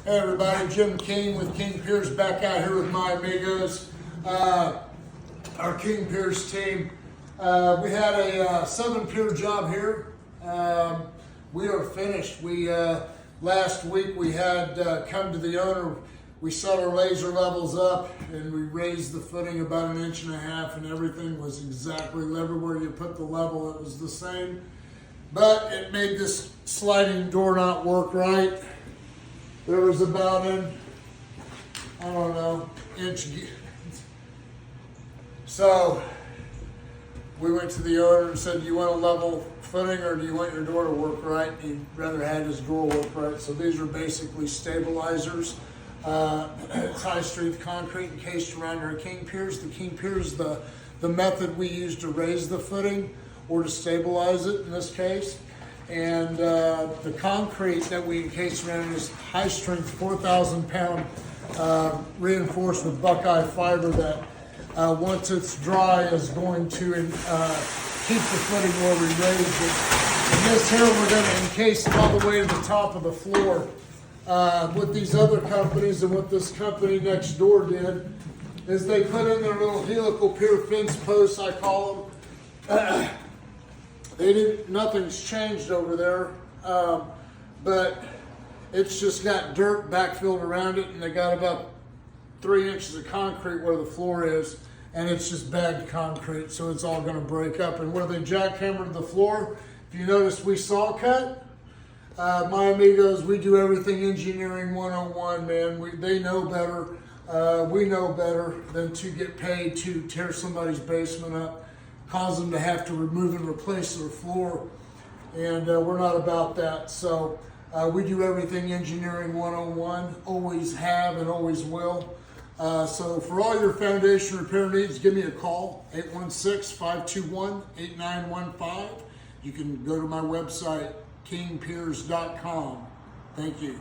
Hey everybody, Jim King with King Piers back out here with my amigos, our King Piers team. We had a 7-pier job here. We are finished. Last week we had come to the owner. We set our laser levels up and we raised the footing about 1.5 inches and everything was exactly everywhere you put the level, it was the same. But it made this sliding door not work right. There was about inch. So we went to the owner and said, do you want a level footing or do you want your door to work right? He'd rather have his door work right. So these are basically stabilizers. It's high strength concrete encased around our King Piers. The King Piers, the method we use to raise the footing or to stabilize it in this case. And the concrete that we encase around is high strength 4,000 pound reinforced with Buckeye fiber that once it's dry is going to keep the footing where we raised it. And this here we're going to encase it all the way to the top of the floor. What these other companies and what this company next door did is they put in their little helical pier fence posts, I call them. Nothing's changed over there, but it's just got dirt backfilled around it, and they got about 3 inches of concrete where the floor is, and it's just bagged concrete, so it's all going to break up. And where they jackhammered the floor, if you notice, we saw cut. My amigos, we do everything engineering 101, man. They know better. We know better than to get paid to tear somebody's basement up, cause them to have to remove and replace their floor, and we're not about that. So we do everything engineering 101, always have and always will. So for all your foundation repair needs, give me a call, 816-521-8915. You can go to my website, kingpiers.com. Thank you.